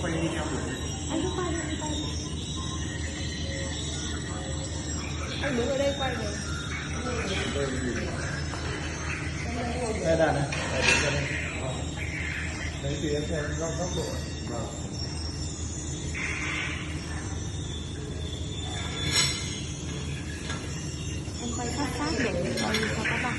quay video được. Anh cứ quay đi, anh quay. Anh đứng ở đây quay được. Đây đàn này, đấy thì em xem góc độ. Em quay sát sát để coi cho các bạn.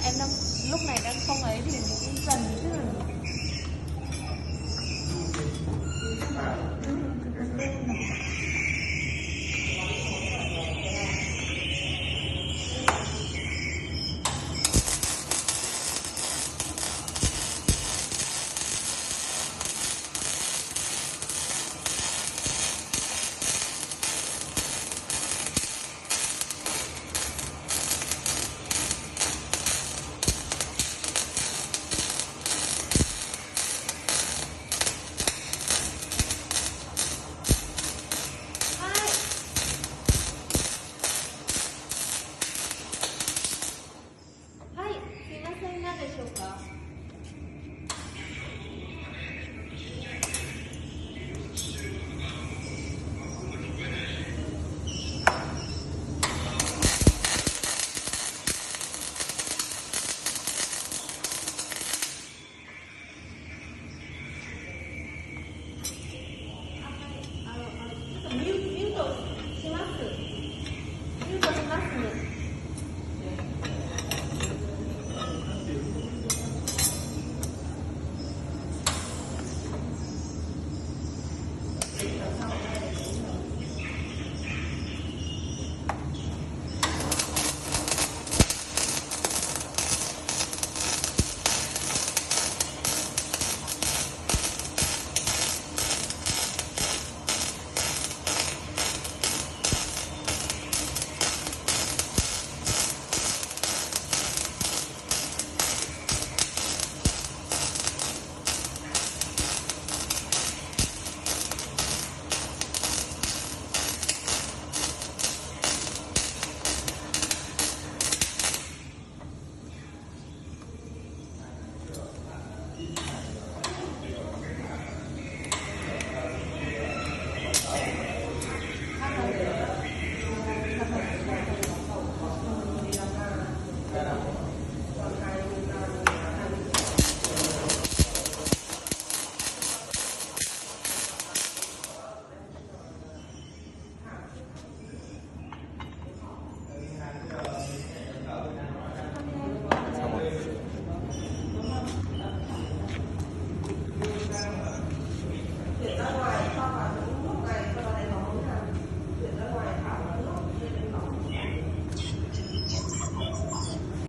Em đang lúc này đang không ấy thì mình cũng dần chứ